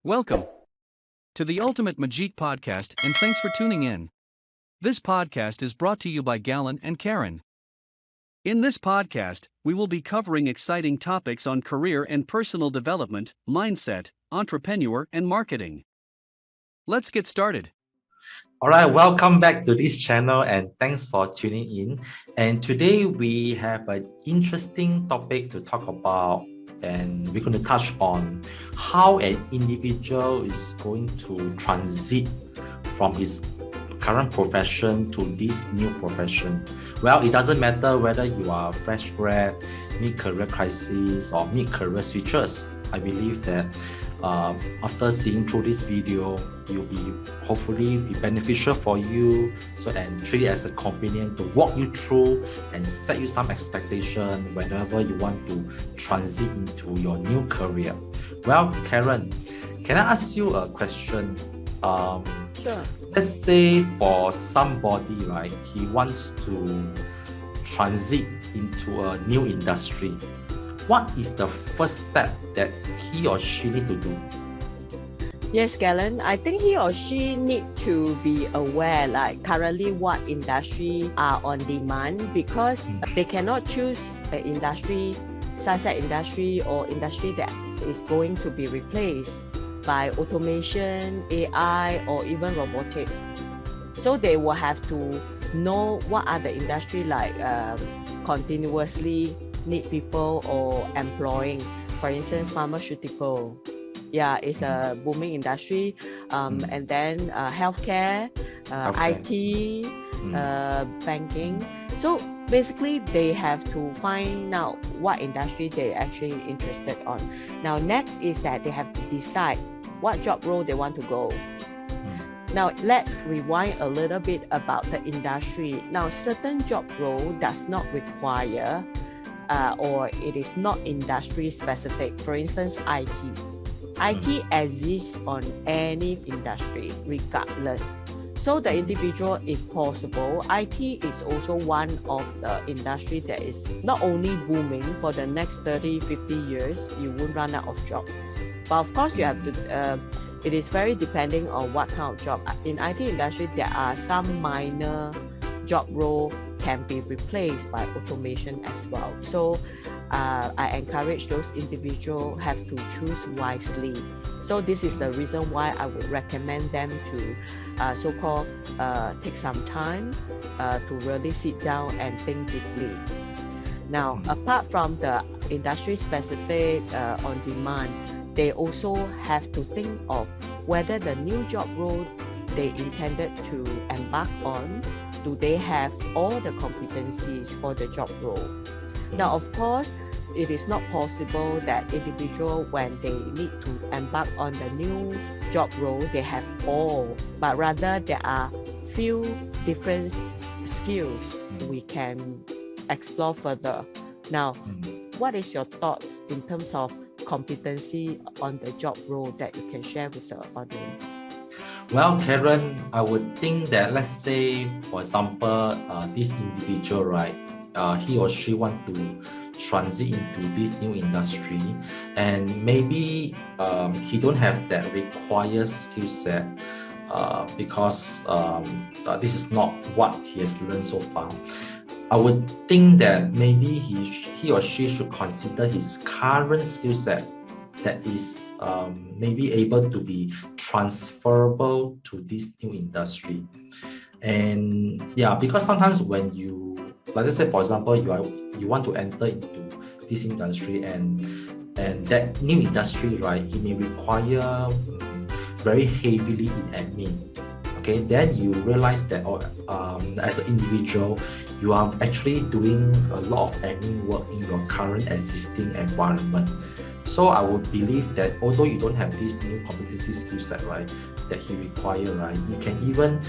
Welcome to the Ultimate Majik podcast, and thanks for tuning in. This podcast is brought to you by Gallen and Karen. In this podcast, we will be covering exciting topics on career and personal development, mindset, entrepreneur, and marketing. Let's get started. All right, welcome back to this channel and thanks for tuning in. And today we have an interesting topic to talk about, and we're going to touch on how an individual is going to transit from his current profession to this new profession. Well, it doesn't matter whether you are fresh grad, mid-career crisis, or mid-career switchers. I believe that after seeing through this video, you'll be hopefully be beneficial for you, so and treat it as a companion to walk you through and set you some expectation whenever you want to transit into your new career. Well, Karen, can I ask you a question? Sure. Let's say for somebody, right, he wants to transit into a new industry. What is the first step that he or she need to do? Yes, Gallen. I think he or she need to be aware, like currently what industry are on demand, because they cannot choose an industry, sunset industry, or industry that is going to be replaced by automation, AI, or even robotic. So they will have to know what are the industry like continuously need people or employing. For instance, pharmaceutical, it's a booming industry. And then healthcare, IT, banking. So basically, they have to find out what industry they're actually interested on. Now, next is that they have to decide what job role they want to go. Now, let's rewind a little bit about the industry. Now, certain job role does not require or it is not industry specific. For instance, IT. IT exists on any industry regardless. So the individual, if possible, IT is also one of the industry that is not only booming for the next 30, 50 years, you won't run out of job. But of course, you have to, it is very depending on what kind of job. In IT industry, there are some minor job role can be replaced by automation as well. So I encourage those individuals have to choose wisely. So this is the reason why I would recommend them to so-called take some time to really sit down and think deeply. Now, apart from the industry specific on demand, they also have to think of whether the new job role they intended to embark on, do they have all the competencies for the job role? Now, of course, it is not possible that individual, when they need to embark on the new job role, they have all, but rather there are few different skills we can explore further. Now, what is your thoughts in terms of competency on the job role that you can share with the audience? Well, Karen, I would think that, let's say, for example, this individual, right, he or she want to transit into this new industry, and maybe he don't have that required skill set because this is not what he has learned so far. I would think that maybe he or she should consider his current skill set that is maybe able to be transferable to this new industry. And because sometimes when you, like let's say for example, you want to enter into this industry, and that new industry, right, it may require very heavily in admin. Okay, then you realize that as an individual, you are actually doing a lot of admin work in your current existing environment. So I would believe that although you don't have this new competency skill set, right, that he require, right, you can even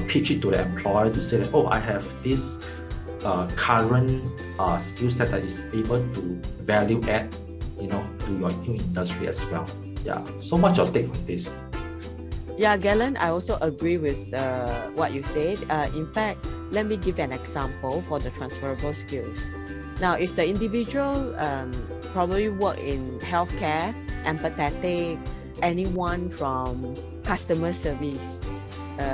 pitch it to the employer to say that, I have this current skill set that is able to value add, to your new industry as well. So much your take on this. Gallen, I also agree with what you said. In fact, let me give an example for the transferable skills. Now, if the individual probably work in healthcare, empathetic, anyone from customer service,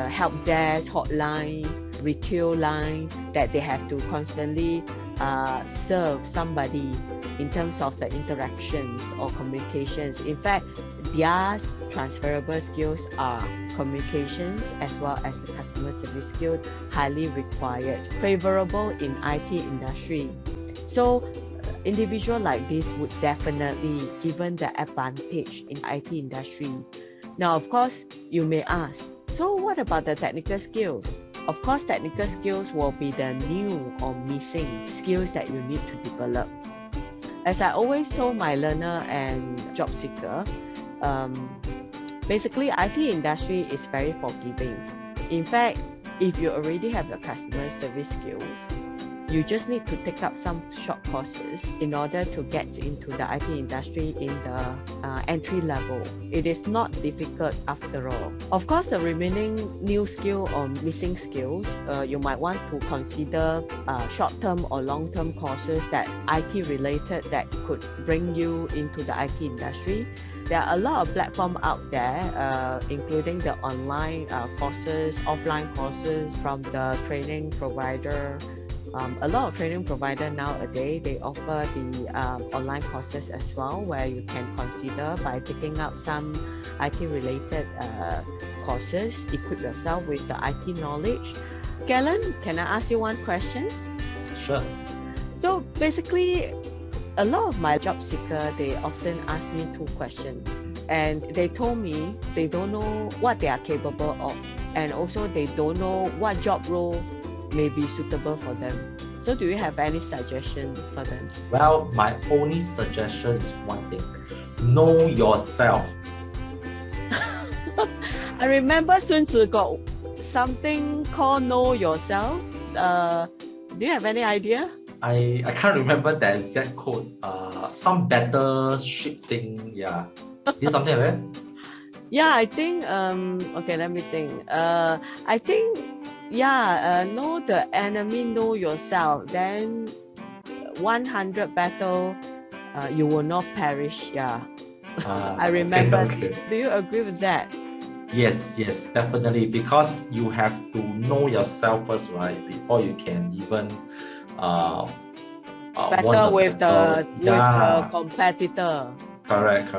help desk, hotline, retail line, that they have to constantly serve somebody in terms of the interactions or communications. In fact, their transferable skills are communications as well as the customer service skills, highly required, favorable in IT industry. So individual like this would definitely given the advantage in IT industry. Now, of course, you may ask, so what about the technical skills? Of course, technical skills will be the new or missing skills that you need to develop. As I always told my learner and job seeker, basically IT industry is very forgiving. In fact, if you already have the customer service skills, you just need to take up some short courses in order to get into the IT industry in the entry level. It is not difficult after all. Of course, the remaining new skill or missing skills, you might want to consider short-term or long-term courses that IT related that could bring you into the IT industry. There are a lot of platforms out there, including the online courses, offline courses from the training provider. A lot of training providers nowadays, they offer the online courses as well, where you can consider by taking up some IT related courses, equip yourself with the IT knowledge. Gallen, can I ask you one question? Sure. So basically, a lot of my job seekers, they often ask me two questions, and they told me they don't know what they are capable of, and also they don't know what job role may be suitable for them. So do you have any suggestion for them? Well, my only suggestion is one thing: know yourself. I remember Sun Tzu got something called know yourself. Do you have any idea? I can't remember the exact code. Some better ship thing. Yeah, is something like that. Yeah, I think. Okay, let me think. I think. Yeah, know the enemy, know yourself. Then 100 battle, you will not perish. Yeah, I remember. Okay. Do you agree with that? Yes, definitely. Because you have to know yourself first, right? Before you can even battle with the competitor. Correct.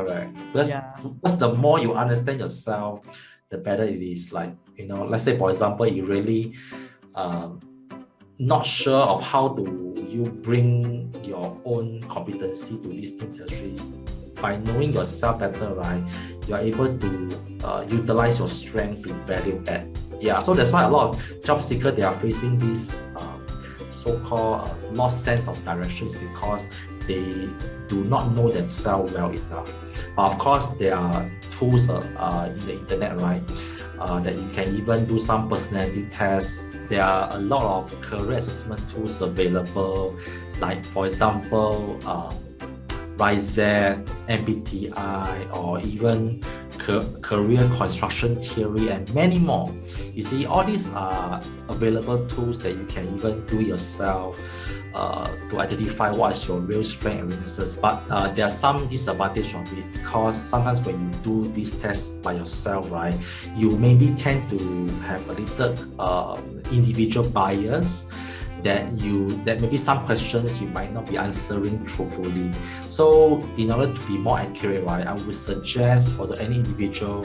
Because the more you understand yourself, the better it is. Like, let's say for example, you really not sure of how do you bring your own competency to this industry. By knowing yourself better, right, you are able to utilize your strength to value add. Yeah, so that's why a lot of job seekers, they are facing this so-called lost sense of directions, because they do not know themselves well enough. But of course, there are tools in the internet, right, that you can even do some personality tests. There are a lot of career assessment tools available, like for example, Rejuvenating, MBTI, or even career construction theory, and many more. You see, all these are available tools that you can even do yourself to identify what is your real strength and weaknesses. But there are some disadvantages of it, because sometimes when you do these tests by yourself, right, you maybe tend to have a little individual bias, that maybe some questions you might not be answering truthfully. So in order to be more accurate, right, I would suggest for any individual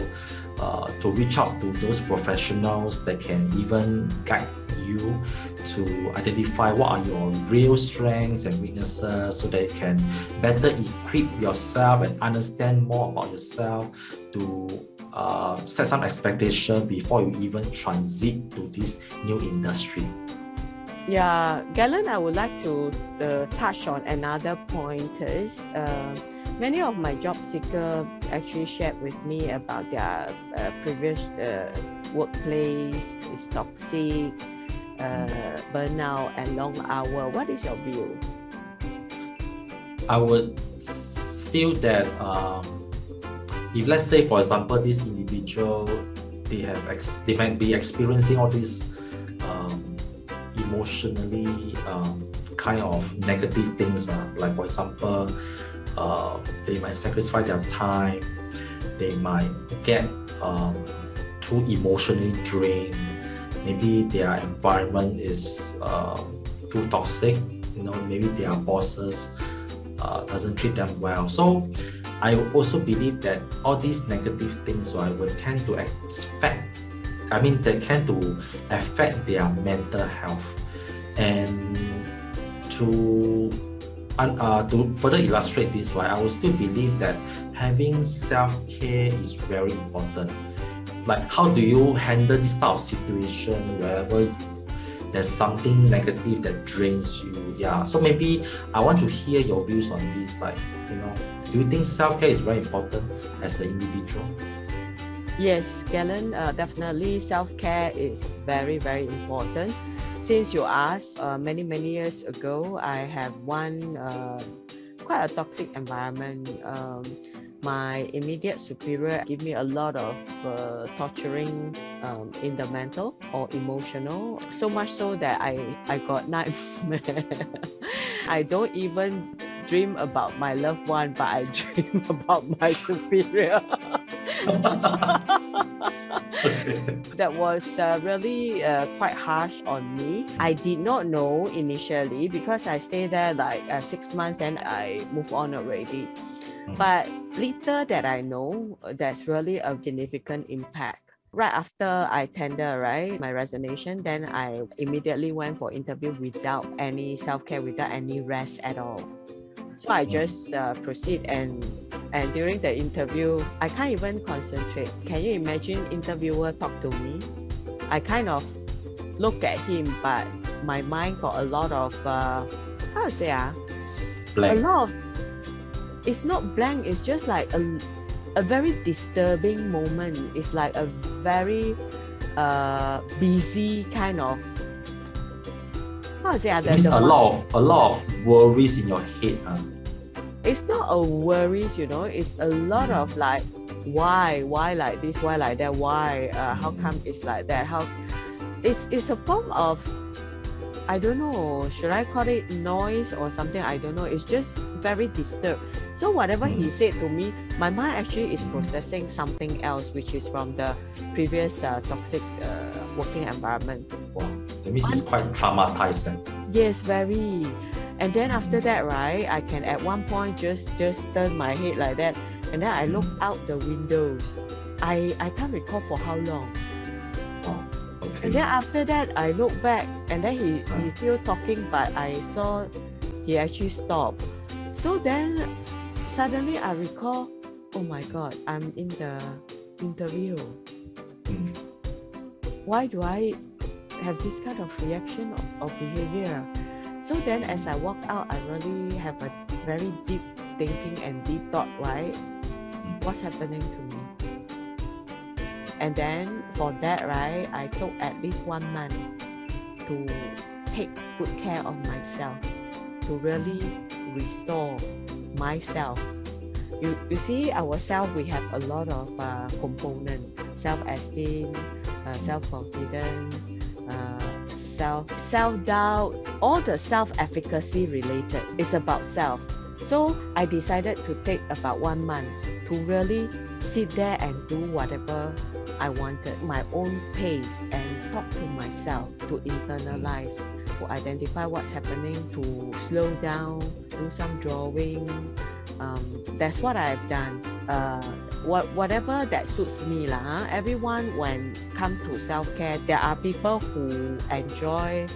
to reach out to those professionals that can even guide you to identify what are your real strengths and weaknesses, so that you can better equip yourself and understand more about yourself, to set some expectation before you even transit to this new industry. Yeah, Gallen, I would like to touch on another point. Many of my job seekers actually shared with me about their previous workplace is toxic, burnout, and long hour. What is your view? I would feel that if, let's say for example, this individual, they might be experiencing all these emotionally kind of negative things, like for example, they might sacrifice their time, they might get too emotionally drained. Maybe their environment is too toxic. Maybe their bosses doesn't treat them well. So I also believe that all these negative things, right, will tend to they tend to affect their mental health. And to further illustrate this, right, I will still believe that having self-care is very important. Like, how do you handle this type of situation wherever there's something negative that drains you? Yeah, so maybe I want to hear your views on this. Like, do you think self-care is very important as an individual? Yes, Gallen, definitely self-care is very, very important. Since you asked, many years ago, I have one quite a toxic environment. My immediate superior gave me a lot of torturing in the mental or emotional, so much so that I got nightmare. I don't even dream about my loved one, but I dream about my superior. That was really quite harsh on me. I did not know initially because I stayed there like 6 months, then I moved on already. But later that I know, that's really a significant impact. Right after I tender, my resignation, then I immediately went for interview without any self-care, without any rest at all. So I just proceed and during the interview, I can't even concentrate. Can you imagine interviewer talk to me? I kind of look at him, but my mind got a lot of, Blank. A lot of, it's not blank, it's just like a very disturbing moment. It's like a very busy kind of, There's a lot of worries in your head. It's not a worries, it's a lot of like, why like this, why like that, why, how come it's like that, how, it's a form of, I don't know, should I call it noise or something, I don't know, it's just very disturbed. So whatever he said to me, my mind actually is processing something else, which is from the previous toxic working environment. Wow, that means it's quite traumatized. Yes, very. And then after that, I can at one point just turn my head like that, and then I look out the windows. I can't recall for how long. Oh, okay. And then after that, I look back, and then he's still talking, but I saw he actually stopped. So then suddenly I recall, oh my God, I'm in the interview. Why do I have this kind of reaction of behavior? So then as I walk out, I really have a very deep thinking and deep thought, what's happening to me? And then for that, I took at least 1 month to take good care of myself, to really restore myself. You see, ourselves, we have a lot of components: self-esteem, self-confidence, self-doubt, all the self-efficacy related. It's about self. So I decided to take about 1 month to really sit there and do whatever I wanted, my own pace, and talk to myself, to internalize, to identify what's happening, to slow down, do some drawing. That's what I've done. Whatever that suits me lah. Everyone, when come to self-care, there are people who enjoy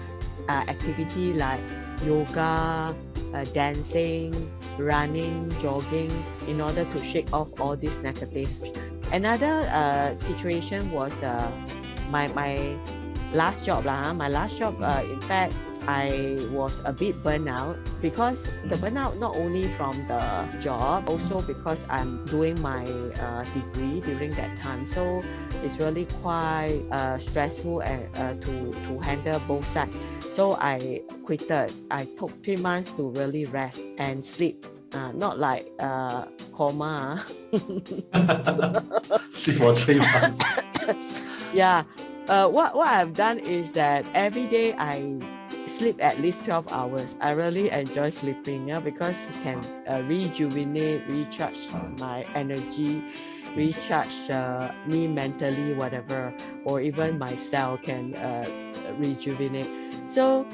activity like yoga, dancing, running, jogging, in order to shake off all these negatives. Another situation was my last job lah. My last job, in fact, I was a bit burnt out, because the burnout not only from the job, also because I'm doing my degree during that time. So it's really quite stressful and to handle both sides. So I quitted. I took 3 months to really rest and sleep. Not like coma. Sleep for 3 months. Yeah. What I've done is that every day I sleep at least 12 hours. I really enjoy sleeping, because it can rejuvenate, recharge my energy. recharge me mentally, whatever, or even my cell can rejuvenate. So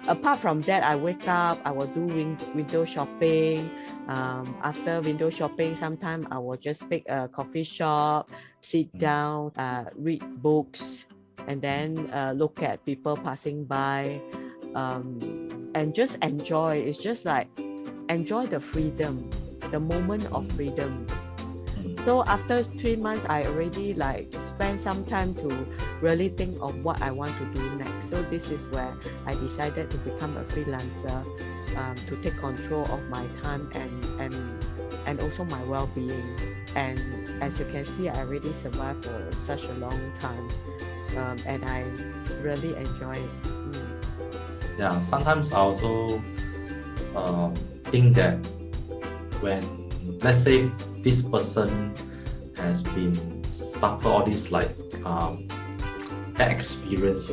apart from that, I wake up, I will do window shopping. After window shopping, sometimes I will just pick a coffee shop, sit down, read books, and then look at people passing by, and just enjoy. It's just like enjoy the freedom, the moment of freedom. So after 3 months, I already like spend some time to really think of what I want to do next. So this is where I decided to become a freelancer, to take control of my time and also my well-being. And as you can see, I already survived for such a long time, and I really enjoy it. Yeah, sometimes I also think that when, let's say, this person has been suffer all this like bad experience,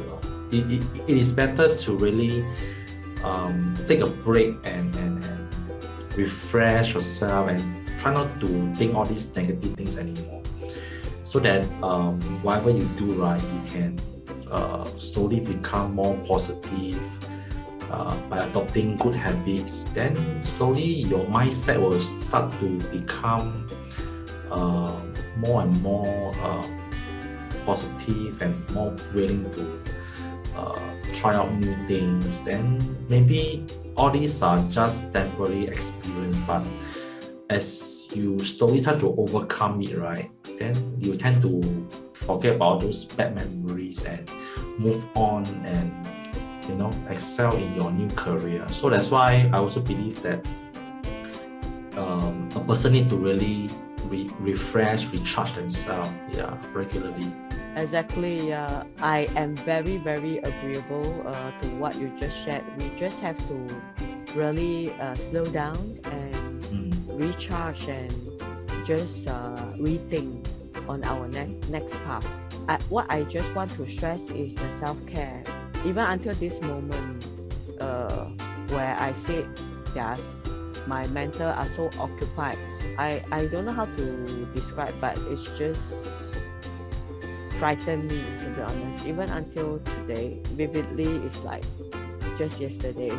it is better to really take a break and refresh yourself and try not to think all these negative things anymore, so that whatever you do, right, you can slowly become more positive. By adopting good habits, then slowly your mindset will start to become more and more positive and more willing to try out new things. Then maybe all these are just temporary experience, but as you slowly try to overcome it, right, then you tend to forget about those bad memories and move on and excel in your new career. So that's why I also believe that a person need to really refresh, recharge themselves, regularly. Exactly. I am very, very agreeable to what you just shared. We just have to really slow down and recharge and just rethink on our next path. What I just want to stress is the self-care. Even until this moment, where I said that my mental are so occupied, I don't know how to describe, but it's just frightened me, to be honest. Even until today, vividly, it's like just yesterday.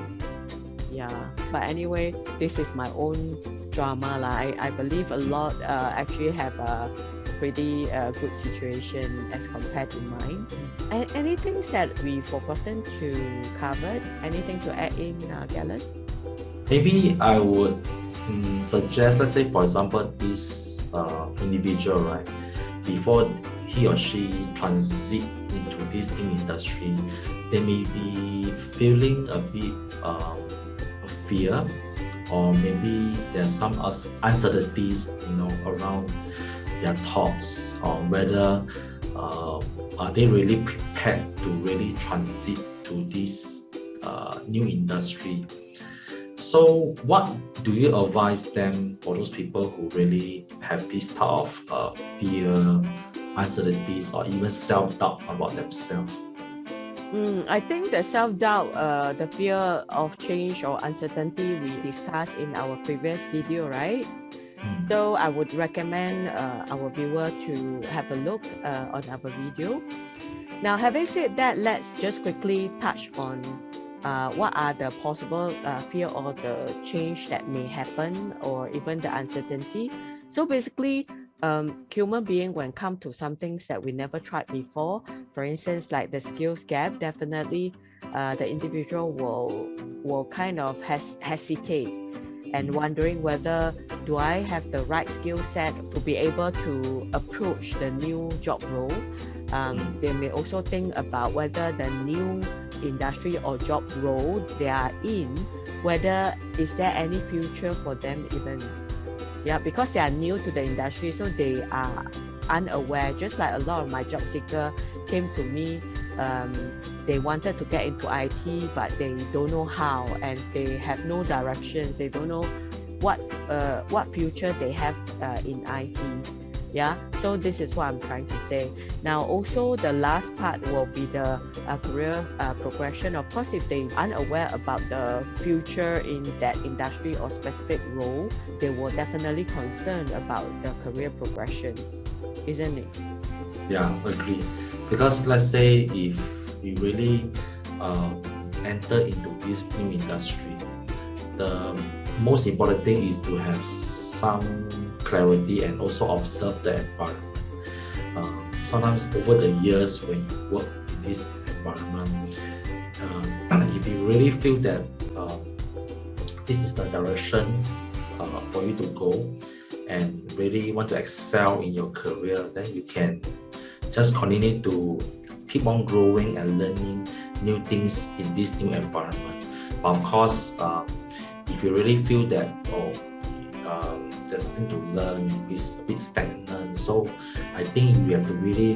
Yeah, but anyway, this is my own drama. I believe a lot actually have a pretty good situation as compared to mine. And anything that we've forgotten to cover? Anything to add in, Gallen? Maybe I would suggest, let's say, for example, this individual, right, before he or she transit into this new industry, they may be feeling a bit fear, or maybe there's some uncertainties, around their thoughts, or whether are they really prepared to really transit to this new industry. So what do you advise them, for those people who really have this type of fear, uncertainties, or even self-doubt about themselves? I think the self-doubt, the fear of change or uncertainty we discussed in our previous video, right? So I would recommend our viewer to have a look on our video. Now, having said that, let's just quickly touch on what are the possible fear or the change that may happen, or even the uncertainty. So basically, human being, when come to some things that we never tried before, for instance, like the skills gap, definitely the individual will kind of hesitate and wondering whether do I have the right skill set to be able to approach the new job role. They may also think about whether the new industry or job role they are in, whether is there any future for them even. Yeah, because they are new to the industry, so they are unaware. Just like a lot of my job seeker came to me, they wanted to get into IT, but they don't know how, and they have no directions. They don't know what future they have in IT. Yeah, so this is what I'm trying to say. Now, also the last part will be the career progression. Of course, if they are unaware about the future in that industry or specific role, they will definitely concerned about the career progressions, isn't it? Yeah, agree. Because let's say if we really enter into this new industry, the most important thing is to have some clarity and also observe the environment. Sometimes over the years when you work in this environment, if you really feel that this is the direction for you to go and really want to excel in your career, then you can just continue to keep on growing and learning new things in this new environment. But of course, if you really feel that there's nothing to learn, it's a bit stagnant, so I think you have to really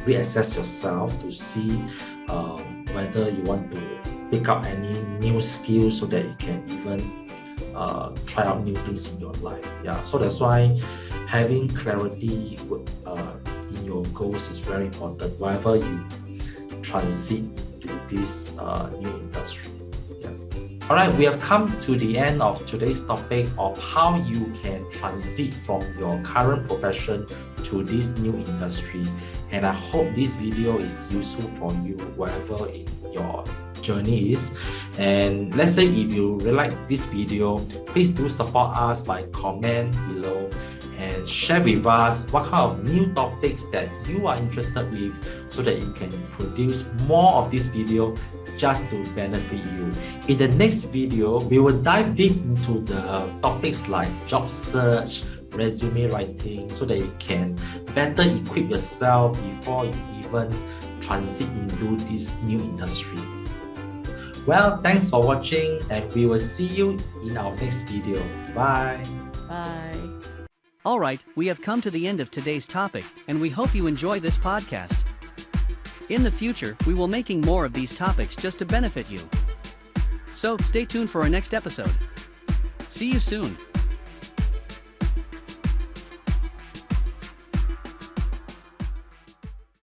reassess yourself to see whether you want to pick up any new skills so that you can even try out new things in your life. Yeah, so that's why having clarity in your goals is very important whenever you transit to this new industry. All right, we have come to the end of today's topic of how you can transit from your current profession to this new industry. And I hope this video is useful for you wherever in your journey is. And let's say if you really like this video, please do support us by comment below and share with us what kind of new topics that you are interested with so that you can produce more of this video just to benefit you. In the next video, we will dive deep into the topics like job search, resume writing, so that you can better equip yourself before you even transit into this new industry. Well, thanks for watching and we will see you in our next video. Bye. Bye. Alright, we have come to the end of today's topic, and we hope you enjoy this podcast. In the future, we will making more of these topics just to benefit you. So, stay tuned for our next episode. See you soon.